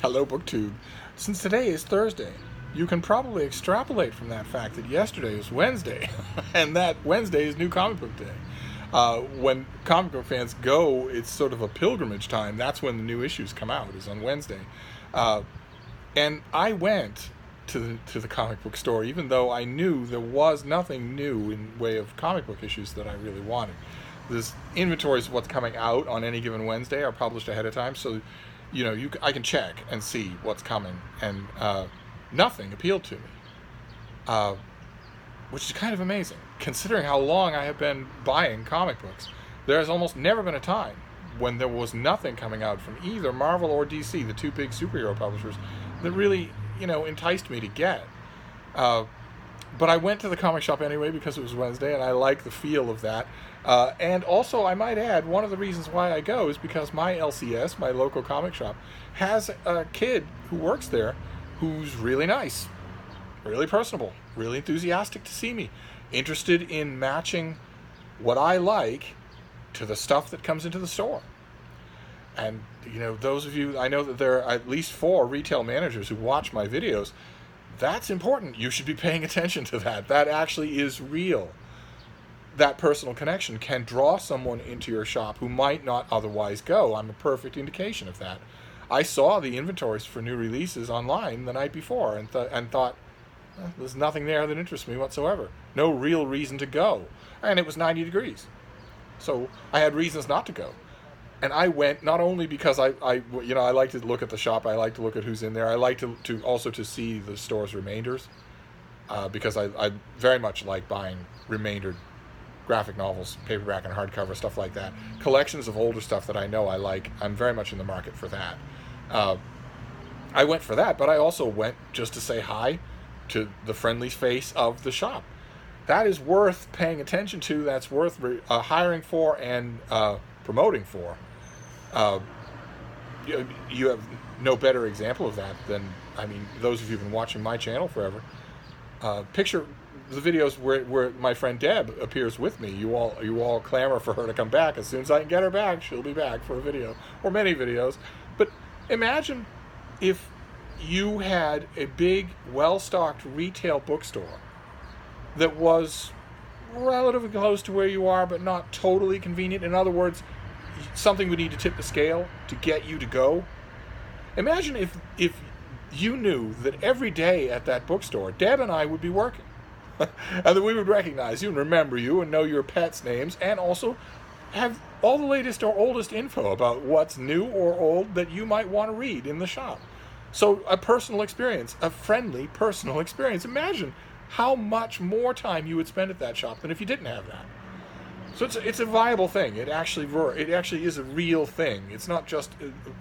Hello, BookTube. Since today is Thursday, you can probably extrapolate from that fact that yesterday was Wednesday, and that Wednesday is New Comic Book Day. When comic book fans go, it's sort of a pilgrimage time. That's when the new issues come out, is on Wednesday. And I went to the comic book store, even though I knew there was nothing new in way of comic book issues that I really wanted. This inventories of what's coming out on any given Wednesday are published ahead of time, so I can check and see what's coming, and nothing appealed to me, which is kind of amazing considering how long I have been buying comic books. There has almost never been a time when there was nothing coming out from either Marvel or DC, the two big superhero publishers, that really enticed me to get. But I went to the comic shop anyway because it was Wednesday, and I like the feel of that. And also, I might add, one of the reasons why I go is because my LCS, my local comic shop, has a kid who works there who's really nice, really personable, really enthusiastic to see me, interested in matching what I like to the stuff that comes into the store. And, those of you, I know that there are at least 4 retail managers who watch my videos. That's important. You should be paying attention to that. That actually is real. That personal connection can draw someone into your shop who might not otherwise go. I'm a perfect indication of that. I saw the inventories for new releases online the night before and thought, there's nothing there that interests me whatsoever. No real reason to go. And it was 90 degrees. So I had reasons not to go. And I went not only because I like to look at the shop, I like to look at who's in there. I like to also to see the store's remainders, because I very much like buying remaindered graphic novels, paperback and hardcover, stuff like that. Collections of older stuff that I know I like. I'm very much in the market for that. I went for that, but I also went just to say hi to the friendly face of the shop. That is worth paying attention to. That's worth hiring for and promoting for. You have no better example of that than, those of you who've been watching my channel forever. Picture the videos where my friend Deb appears with me. You all clamor for her to come back. As soon as I can get her back, she'll be back for a video, or many videos. But imagine if you had a big, well-stocked retail bookstore that was relatively close to where you are, but not totally convenient. In other words, something would need to tip the scale to get you to go. Imagine if you knew that every day at that bookstore, Deb and I would be working. And that we would recognize you and remember you and know your pets' names, and also have all the latest or oldest info about what's new or old that you might want to read in the shop. So a personal experience, a friendly personal experience. Imagine how much more time you would spend at that shop than if you didn't have that. So it's a viable thing. It actually is a real thing. It's not just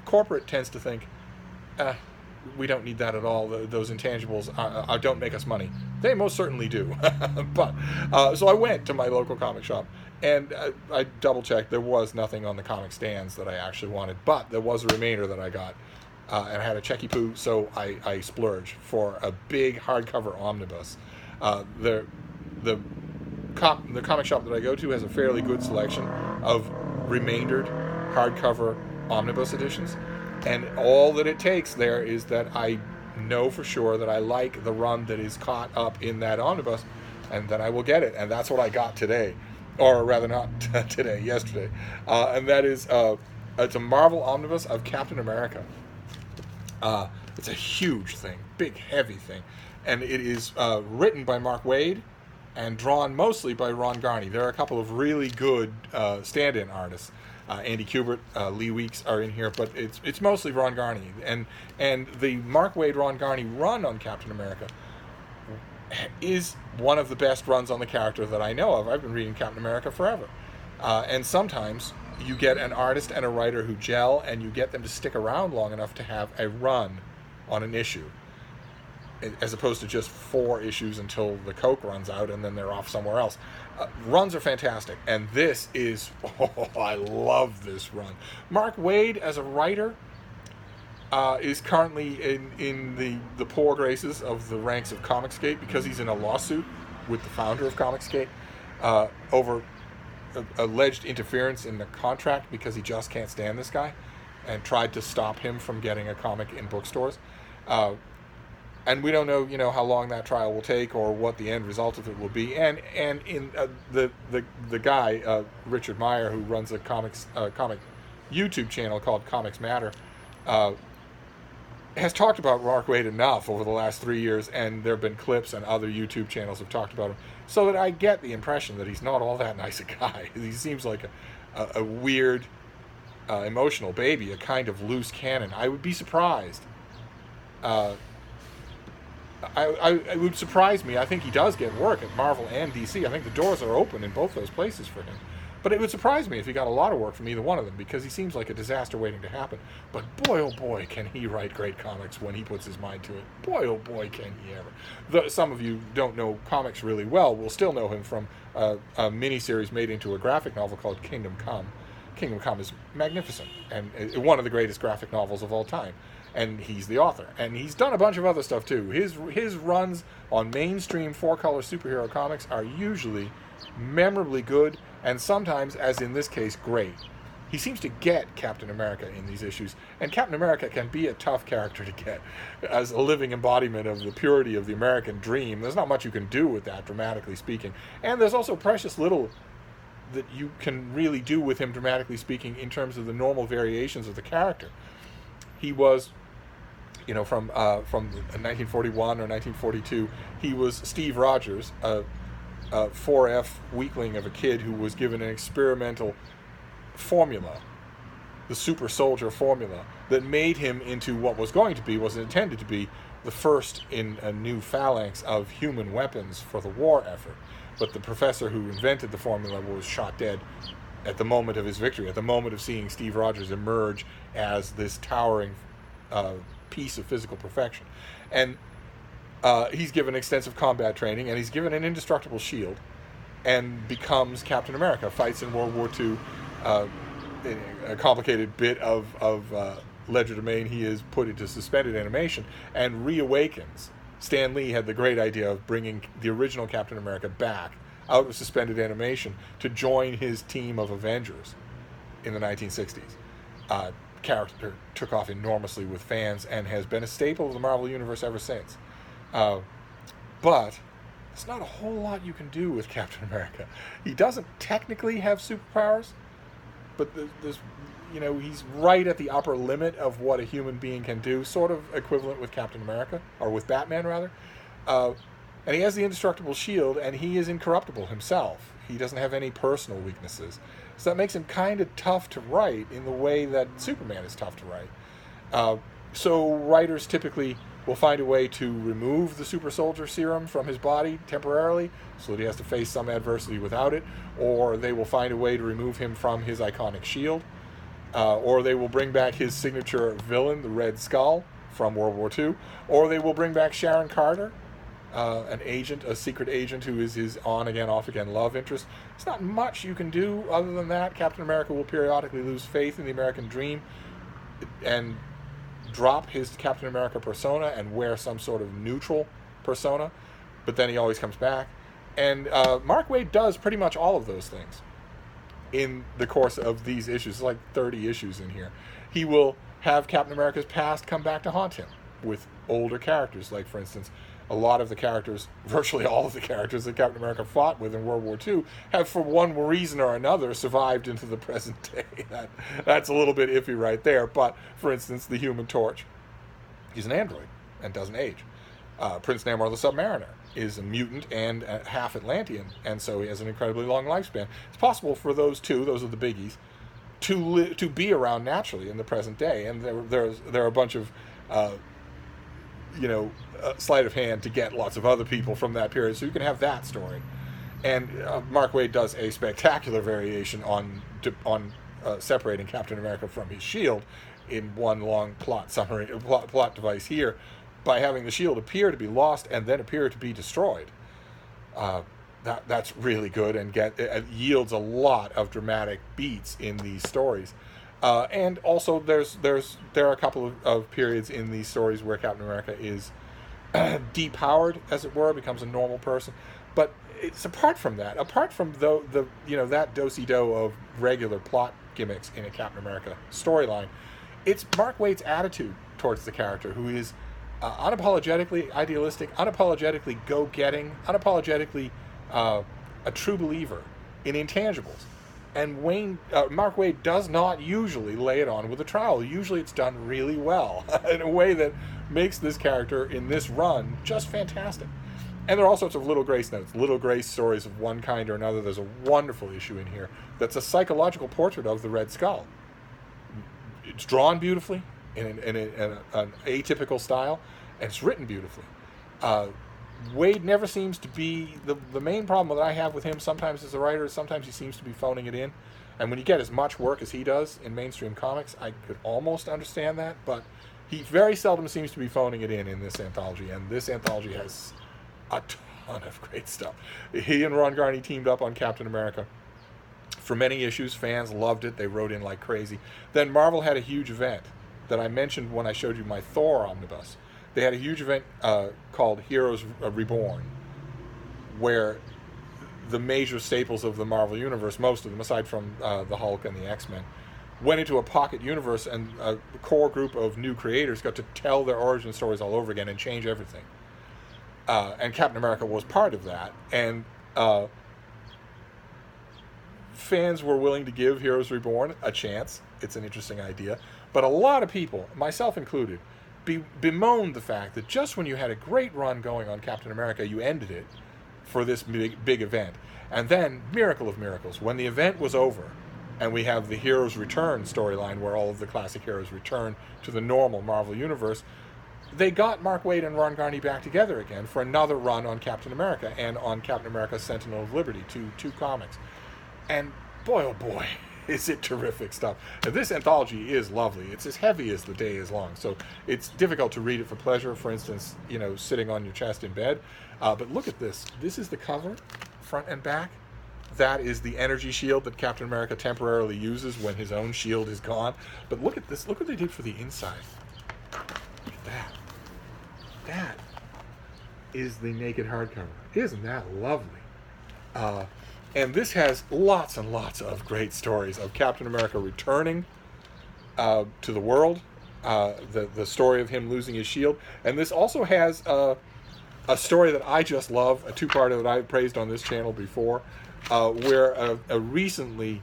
corporate tends to think, we don't need that at all. Those intangibles don't make us money. They most certainly do. But so I went to my local comic shop, and I double checked. There was nothing on the comic stands that I actually wanted, but there was a remainder that I got, and I had a checky poo, so I splurged for a big hardcover omnibus. The comic shop that I go to has a fairly good selection of remaindered hardcover omnibus editions, and all that it takes there is that I know for sure that I like the run that is caught up in that omnibus, and then I will get it. And that's what I got today, or rather not today, yesterday. And that is it's a Marvel omnibus of Captain America. It's a huge thing, big, heavy thing, and it is written by Mark Waid and drawn mostly by Ron Garney. There are a couple of really good stand-in artists. Andy Kubert, Lee Weeks are in here, but it's mostly Ron Garney. And the Mark Waid, Ron Garney run on Captain America is one of the best runs on the character that I know of. I've been reading Captain America forever. And sometimes you get an artist and a writer who gel, and you get them to stick around long enough to have a run on an issue, as opposed to just 4 issues until the Coke runs out and then they're off somewhere else. Runs are fantastic, and this is, I love this run. Mark Waid, as a writer, is currently in the poor graces of the ranks of Comicsgate because he's in a lawsuit with the founder of Comicsgate over alleged interference in the contract, because he just can't stand this guy. and tried to stop him from getting a comic in bookstores. And we don't know, how long that trial will take or what the end result of it will be. And in the guy Richard Meyer, who runs a comic YouTube channel called Comics Matter, has talked about Mark Waid enough over the last 3 years, and there have been clips and other YouTube channels have talked about him, so that I get the impression that he's not all that nice a guy. He seems like a weird, emotional baby, a kind of loose cannon. I would be surprised. It would surprise me. I think he does get work at Marvel and DC. I think the doors are open in both those places for him. But it would surprise me if he got a lot of work from either one of them, because he seems like a disaster waiting to happen. But boy, oh boy, can he write great comics when he puts his mind to it. Boy, oh boy, can he ever. Some of you don't know comics really well will still know him from a miniseries made into a graphic novel called Kingdom Come. Kingdom Come is magnificent and one of the greatest graphic novels of all time. And he's the author. And he's done a bunch of other stuff too. His runs on mainstream 4-color superhero comics are usually memorably good, and sometimes, as in this case, great. He seems to get Captain America in these issues, and Captain America can be a tough character to get as a living embodiment of the purity of the American dream. There's not much you can do with that, dramatically speaking. And there's also precious little that you can really do with him, dramatically speaking, in terms of the normal variations of the character. He was, from 1941 or 1942, he was Steve Rogers, a 4F weakling of a kid who was given an experimental formula, the super soldier formula, that made him into what was intended to be the first in a new phalanx of human weapons for the war effort. But the professor who invented the formula was shot dead at the moment of his victory, at the moment of seeing Steve Rogers emerge as this towering piece of physical perfection. And he's given extensive combat training, and he's given an indestructible shield, and becomes Captain America. Fights in World War II. A complicated bit of legerdemain, he is put into suspended animation and reawakens. Stan Lee had the great idea of bringing the original Captain America back out of suspended animation to join his team of Avengers in the 1960s. Character took off enormously with fans and has been a staple of the Marvel Universe ever since. But there's not a whole lot you can do with Captain America. He doesn't technically have superpowers, but there's, he's right at the upper limit of what a human being can do, sort of equivalent with Captain America, or with Batman rather. And he has the indestructible shield, and he is incorruptible himself. He doesn't have any personal weaknesses. So that makes him kind of tough to write in the way that Superman is tough to write. So writers typically will find a way to remove the super soldier serum from his body temporarily so that he has to face some adversity without it, or they will find a way to remove him from his iconic shield, or they will bring back his signature villain, the Red Skull, from World War II, or they will bring back Sharon Carter, a secret agent who is his on-again, off-again love interest. There's not much you can do other than that. Captain America will periodically lose faith in the American dream and drop his Captain America persona and wear some sort of neutral persona, but then he always comes back. And Mark Waid does pretty much all of those things in the course of these issues. It's like 30 issues in here. He will have Captain America's past come back to haunt him with older characters, like, for instance, a lot of the characters, virtually all of the characters that Captain America fought with in World War II have, for one reason or another, survived into the present day. That's a little bit iffy right there. But, for instance, the Human Torch, he's an android and doesn't age. Prince Namor the Submariner is a mutant and half Atlantean, and so he has an incredibly long lifespan. It's possible for those are the biggies, to be around naturally in the present day. And there are a bunch of sleight of hand to get lots of other people from that period, so you can have that story. And Mark Waid does a spectacular variation on separating Captain America from his shield in one long plot device here, by having the shield appear to be lost and then appear to be destroyed. That's really good, and it yields a lot of dramatic beats in these stories. And also, there are a couple of periods in these stories where Captain America is depowered, as it were, becomes a normal person. But it's apart from that that do-si-do of regular plot gimmicks in a Captain America storyline, It's Mark Waid's attitude towards the character, who is unapologetically idealistic, unapologetically go-getting, unapologetically a true believer in intangibles. And Mark Waid does not usually lay it on with a trowel. Usually it's done really well in a way that makes this character in this run just fantastic. And there are all sorts of little grace notes, little grace stories of one kind or another. There's a wonderful issue in here that's a psychological portrait of the Red Skull. It's drawn beautifully in an atypical style, and it's written beautifully. Waid never seems to be... The main problem that I have with him sometimes as a writer is sometimes he seems to be phoning it in. And when you get as much work as he does in mainstream comics, I could almost understand that, but he very seldom seems to be phoning it in this anthology, and this anthology has a ton of great stuff. He and Ron Garney teamed up on Captain America for many issues. Fans loved it. They wrote in like crazy. Then Marvel had a huge event that I mentioned when I showed you my Thor omnibus. They had a huge event called Heroes Reborn, where the major staples of the Marvel Universe, most of them, aside from the Hulk and the X-Men, went into a pocket universe, and a core group of new creators got to tell their origin stories all over again and change everything. And Captain America was part of that. And fans were willing to give Heroes Reborn a chance. It's an interesting idea. But a lot of people, myself included, bemoaned the fact that just when you had a great run going on Captain America, you ended it for this big event. And then, miracle of miracles, when the event was over, and we have the Heroes Return storyline where all of the classic heroes return to the normal Marvel Universe, they got Mark Waid and Ron Garney back together again for another run on Captain America and on Captain America Sentinel of Liberty, two comics. And boy, oh boy, is it terrific stuff. And this anthology is lovely. It's as heavy as the day is long, so it's difficult to read it for pleasure, for instance, sitting on your chest in bed. But look at this. This is the cover, front and back. That is the energy shield that Captain America temporarily uses when his own shield is gone. But look at this. Look what they did for the inside. Look at that. That is the naked hardcover. Isn't that lovely? And this has lots and lots of great stories of Captain America returning to the world, the story of him losing his shield. And this also has a story that I just love, a two-parter that I've praised on this channel before, where a recently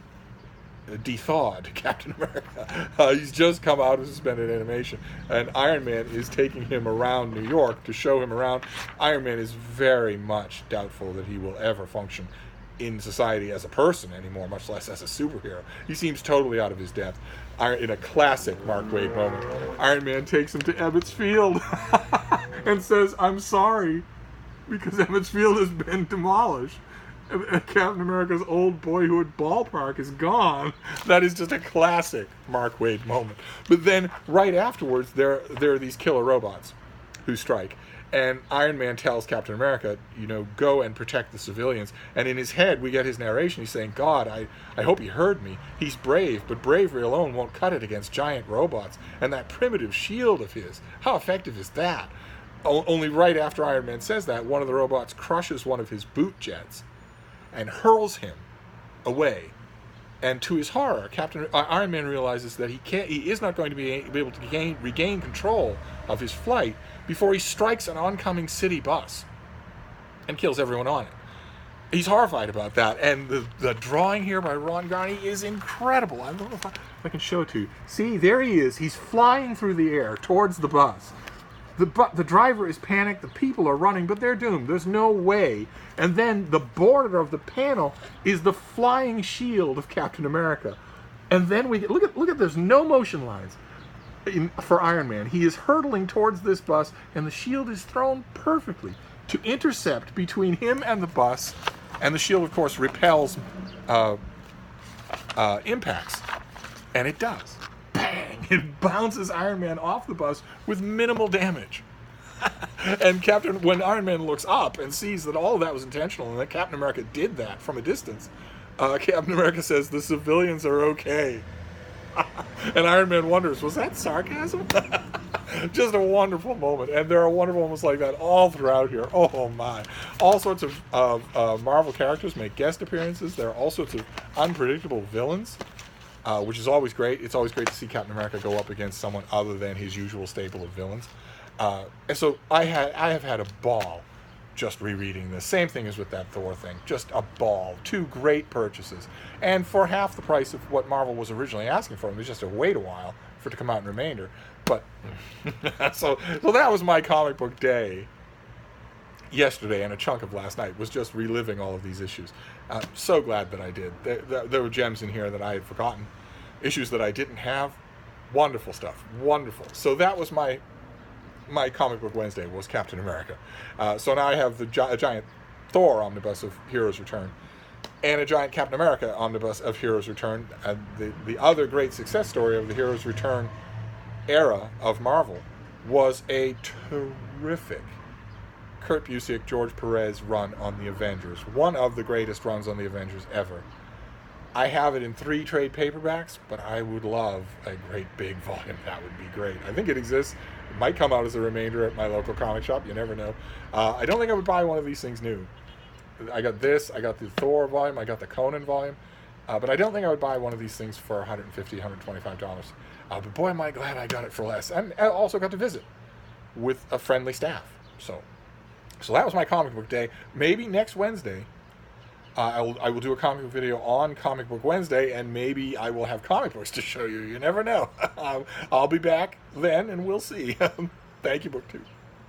de-thawed Captain America, he's just come out of suspended animation, and Iron Man is taking him around New York to show him around. Iron Man is very much doubtful that he will ever function in society as a person anymore, much less as a superhero. He seems totally out of his depth. In a classic Mark Waid moment, Iron Man takes him to Ebbets Field and says, "I'm sorry, because Ebbets Field has been demolished. Captain America's old boyhood ballpark is gone." That is just a classic Mark Waid moment. But then, right afterwards, there are these killer robots who strike. And Iron Man tells Captain America, go and protect the civilians. And in his head, we get his narration. He's saying, "God, I hope he heard me. He's brave, but bravery alone won't cut it against giant robots. And that primitive shield of his, how effective is that?" Only right after Iron Man says that, one of the robots crushes one of his boot jets and hurls him away. And to his horror, Iron Man realizes that he is not going to be able to regain control of his flight before he strikes an oncoming city bus and kills everyone on it. He's horrified about that, and the drawing here by Ron Garney is incredible. I don't know if I can show it to you. See, there he is. He's flying through the air towards the bus. The driver is panicked, the people are running, but they're doomed. There's no way. And then the border of the panel is the flying shield of Captain America. And then we get, look at there's no motion lines for Iron Man. He is hurtling towards this bus, and the shield is thrown perfectly to intercept between him and the bus. And the shield, of course, repels impacts. And it does. Bang! It bounces Iron Man off the bus with minimal damage. And when Iron Man looks up and sees that all of that was intentional and that Captain America did that from a distance, Captain America says, "The civilians are okay." And Iron Man wonders, was that sarcasm? Just a wonderful moment. And there are wonderful moments like that all throughout here. Oh my. All sorts of Marvel characters make guest appearances. There are all sorts of unpredictable villains. which is always great. It's always great to see Captain America go up against someone other than his usual stable of villains. And so I have had a ball just rereading this. Same thing as with that Thor thing. Just a ball. 2 great purchases. And for half the price of what Marvel was originally asking for them. It was just to wait a while for it to come out in Remainder. But, so that was my comic book day yesterday, and a chunk of last night was just reliving all of these issues. So glad that I did. There were gems in here that I had forgotten. Issues that I didn't have. Wonderful stuff. Wonderful. So that was my comic book Wednesday, was Captain America. So now I have a giant Thor omnibus of Heroes Return and a giant Captain America omnibus of Heroes Return. The other great success story of the Heroes Return era of Marvel was a terrific Kurt Busiek, George Perez run on the Avengers. One of the greatest runs on the Avengers ever. I have it in 3 trade paperbacks, but I would love a great big volume. That would be great. I think it exists. It might come out as a Remainder at my local comic shop. You never know. I don't think I would buy one of these things new. I got this. I got the Thor volume. I got the Conan volume. But I don't think I would buy one of these things for $150, $125. But boy, am I glad I got it for less. And I also got to visit with a friendly staff. So that was my comic book day. Maybe next Wednesday, I will do a comic book video on Comic Book Wednesday, and maybe I will have comic books to show you. You never know. I'll be back then, and we'll see. Thank you, BookTube.